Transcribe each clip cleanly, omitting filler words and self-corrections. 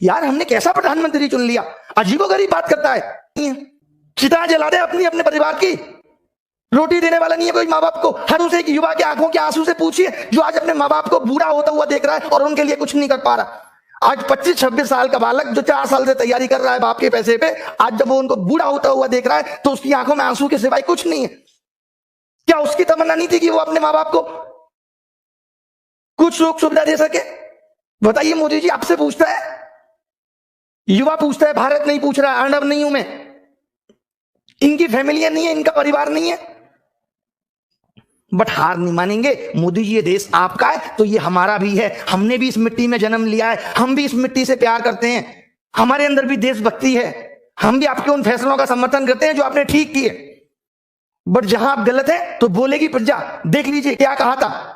यार हमने कैसा प्रधानमंत्री चुन लिया, अजीबोगरीब बात करता है। चिता जला दे अपनी अपने परिवार की, रोटी देने वाला नहीं है कोई माँ बाप को। हर उस एक युवा के आंखों के आंसू से पूछिए जो आज अपने माँ बाप को बूढ़ा होता हुआ देख रहा है और उनके लिए कुछ नहीं कर पा रहा। आज 25-26 साल का बालक जो 4 साल से तैयारी कर रहा है बाप के पैसे पे, आज जब वो उनको बूढ़ा होता हुआ देख रहा है तो उसकी आंखों में आंसू के सिवाय कुछ नहीं है। क्या उसकी तमन्ना नहीं थी कि वो अपने माँ बाप को कुछ सुख सुविधा दे सके? बताइए मोदी जी, आपसे पूछता है, युवा पूछता है, भारत नहीं पूछ रहा है। अर्नब नहीं हूं मैं, इनकी फैमिलियां नहीं है, इनका परिवार नहीं है, बट हार नहीं मानेंगे। मोदी जी ये देश आपका है तो ये हमारा भी है, हमने भी इस मिट्टी में जन्म लिया है, हम भी इस मिट्टी से प्यार करते हैं, हमारे अंदर भी देशभक्ति है, हम भी आपके उन फैसलों का समर्थन करते हैं जो आपने ठीक किए। बट जहां आप गलत है तो बोलेगी प्रजा। देख लीजिए क्या कहा था,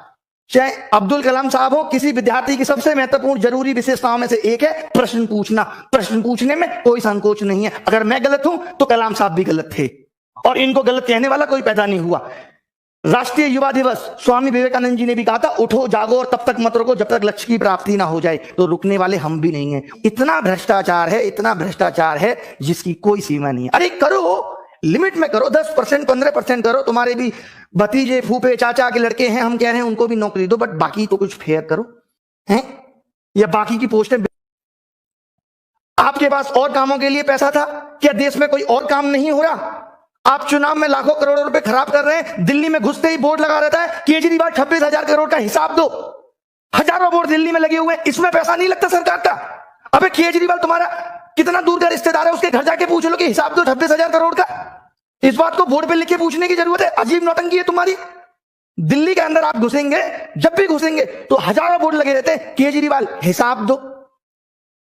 चाहे अब्दुल कलाम साहब हो, किसी विद्यार्थी की सबसे महत्वपूर्ण जरूरी विशेषताओं में से एक है प्रश्न पूछना। प्रश्न पूछने में कोई संकोच नहीं है। अगर मैं गलत हूं तो कलाम साहब भी गलत थे और इनको गलत कहने वाला कोई पैदा नहीं हुआ। राष्ट्रीय युवा दिवस, स्वामी विवेकानंद जी ने भी कहा था, उठो जागो और तब तक मत रुको जब तक लक्ष्य की प्राप्ति ना हो जाए। तो रुकने वाले हम भी नहीं है। इतना भ्रष्टाचार है, इतना भ्रष्टाचार है जिसकी कोई सीमा नहीं है। अरे करो, लिमिट में करो, 10% 15% करो। तुम्हारे भी भतीजे फूफे चाचा के लड़के हैं, हम कह रहे हैं उनको भी नौकरी दो, बट बाकी तो कुछ फेयर करो हैं, या बाकी की पोस्टें। आपके पास और कामों के लिए पैसा था क्या? देश में कोई और काम नहीं हो रहा? आप चुनाव में लाखों करोड़ों रुपए खराब कर रहे हैं। दिल्ली में घुसते ही बोर्ड लगा रहता है, केजरीवाल 26,000 करोड़ का हिसाब दो। हजारों बोर्ड दिल्ली में लगे हुए हैं, इसमें पैसा नहीं लगता सरकार का। अबे केजरीवाल तुम्हारा कितना दूर का रिश्तेदार है, उसके घर जाके पूछ लो कि हिसाब दो 26,000 करोड़ का। इस बात को बोर्ड पे लिख के पूछने की जरूरत है? अजीब नौटंकी है तुम्हारी। दिल्ली के अंदर आप घुसेंगे, जब भी घुसेंगे तो हजारों बोर्ड लगे रहते हैं, केजरीवाल हिसाब दो।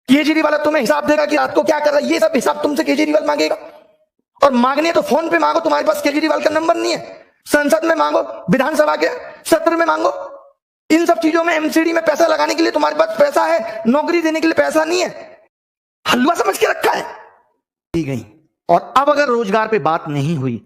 केजरीवाल तुम्हें हिसाब देगा कि रात को क्या कर रहा है, ये सब हिसाब तुमसे केजरीवाल मांगेगा। और मांगने तो फोन पे मांगो, तुम्हारे पास केजरीवाल का नंबर नहीं है। संसद में मांगो, विधानसभा के सत्र में मांगो। इन सब चीजों में, एमसीडी में पैसा लगाने के लिए तुम्हारे पास पैसा है, नौकरी देने के लिए पैसा नहीं है। हलवा समझ के रखा है दी गई। और अब अगर रोजगार पे बात नहीं हुई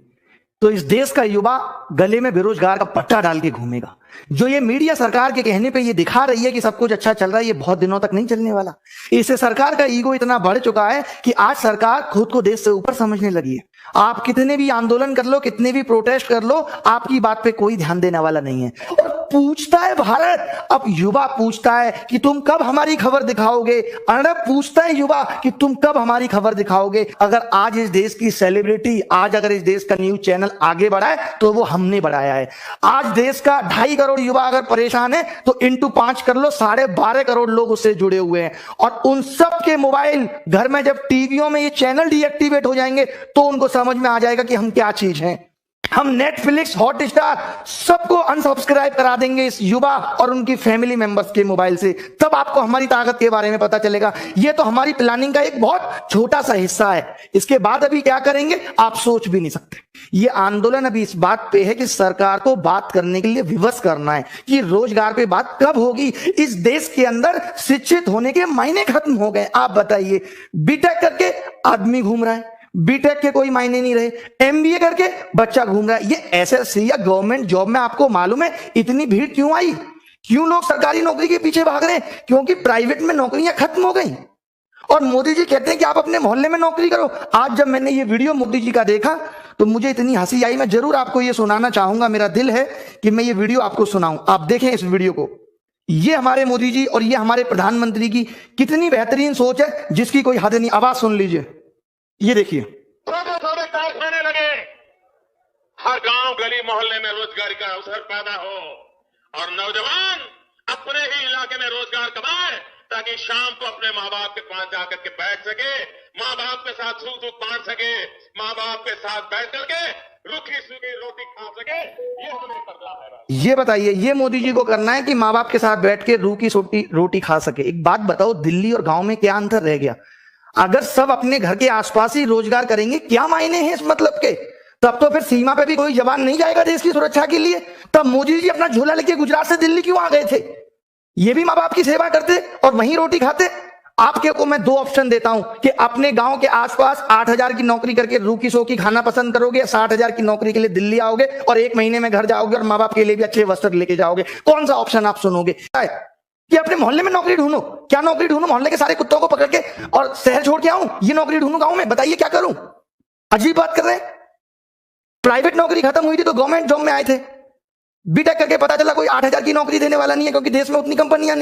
तो इस देश का युवा गले में बेरोजगार का पट्टा डाल के घूमेगा। जो ये मीडिया सरकार के कहने पे ये दिखा रही है कि सब कुछ अच्छा चल रहा है, ये बहुत दिनों तक नहीं चलने वाला। इससे सरकार का ईगो इतना बढ़ चुका है कि आज सरकार खुद को देश से ऊपर समझने लगी है। आप कितने भी आंदोलन कर लो, कितने भी प्रोटेस्ट कर लो, आपकी बात पे कोई ध्यान देने वाला नहीं है। और पूछता है भारत, अब युवा पूछता है कि तुम कब हमारी खबर दिखाओगे। अर्नब पूछता है युवा कि तुम कब हमारी खबर दिखाओगे। अगर आज इस देश की सेलिब्रिटी, आज अगर इस देश का न्यूज चैनल आगे बढ़ा है तो वो हमने बढ़ाया है। आज देश का 2.5 करोड़ युवा अगर परेशान है तो इंटू 5 कर लो, 12.5 करोड़ लोग उससे जुड़े हुए हैं। और उन सब के मोबाइल घर में जब टीवियों में ये चैनल डीएक्टिवेट हो जाएंगे तो उनको समझ में आ जाएगा कि हम क्या चीज हैं। हम नेटफ्लिक्स, हॉटस्टार सबको अनसब्सक्राइब करा देंगे इस युवा और उनकी फैमिली मेंबर्स के मोबाइल से। तब आपको हमारी ताकत के बारे में पता चलेगा। ये तो हमारी प्लानिंग का एक बहुत छोटा सा हिस्सा है। इसके बाद अभी क्या करेंगे आप सोच भी नहीं सकते। ये आंदोलन अभी इस बात पे है कि सरकार को बात करने के लिए विवश करना है कि रोजगार पे बात कब होगी। इस देश के अंदर शिक्षित होने के मायने खत्म हो गए। आप बताइए, बीटेक करके आदमी घूम रहा है, बीटेक के कोई मायने नहीं रहे, एमबीए करके बच्चा घूम रहा है। ये एसएससी या गवर्नमेंट जॉब में आपको मालूम है इतनी भीड़ क्यों आई? क्यों लोग सरकारी नौकरी के पीछे भाग रहे हैं? क्योंकि प्राइवेट में नौकरियां खत्म हो गई। और मोदी जी कहते हैं कि आप अपने मोहल्ले में नौकरी करो। आज जब मैंने ये वीडियो मोदी जी का देखा तो मुझे इतनी हंसी आई, मैं जरूर आपको ये सुनाना चाहूंगा। मेरा दिल है कि मैं ये वीडियो आपको सुनाऊं। आप देखें इस वीडियो को। ये हमारे मोदी जी और ये हमारे प्रधानमंत्री की कितनी बेहतरीन सोच है जिसकी कोई हद नहीं। आवाज सुन लीजिए, ये देखिए। छोटे कारखाने लगे, हर गांव गली मोहल्ले में रोजगार का अवसर पैदा हो और नौजवान अपने ही इलाके में रोजगार कमाए ताकि शाम को अपने माँ बाप के पास जाकर के बैठ सके, माँ बाप के साथ सुख दुख बांट सके, माँ बाप के साथ बैठ करके रूखी सूखी रोटी खा सके। ये हमें करना है। ये बताइए, ये मोदी जी को करना है कि माँ बाप के साथ बैठ के रूखी सूखी रोटी खा सके। एक बात बताओ, दिल्ली और गांव में क्या अंतर रह गया? अगर सब अपने घर के आसपास ही रोजगार करेंगे, क्या मायने हैं इस मतलब के? तब तो फिर सीमा पे भी कोई जवान नहीं जाएगा देश की सुरक्षा के लिए। तब मोदी जी अपना झोला लेके गुजरात से दिल्ली क्यों आ गए थे? ये भी माँ बाप की सेवा करते और वहीं रोटी खाते। आपके को मैं 2 ऑप्शन देता हूं कि अपने गांव के आसपास 8,000 की नौकरी करके रूखी सोखी खाना पसंद करोगे, 60,000 की नौकरी के लिए दिल्ली आओगे और 1 महीने में घर जाओगे और माँ बाप के लिए भी अच्छे वस्त्र लेके जाओगे। कौन सा ऑप्शन आप सुनोगे? कि अपने मोहल्ले में नौकरी ढूंढूं? क्या नौकरी ढूंढूं? मोहल्ले के सारे कुत्तों को पकड़ के और शहर छोड़ के आऊं? ये नौकरी ढूंढूं गांव में? बताइए क्या करूं? अजीब बात कर रहे हैं। प्राइवेट नौकरी खत्म हुई थी तो गवर्नमेंट जॉब में आए थे। बीटेक करके पता चला कोई 8,000 की नौकरी देने वाला नहीं है, क्योंकि देश में उतनी कंपनियां नहीं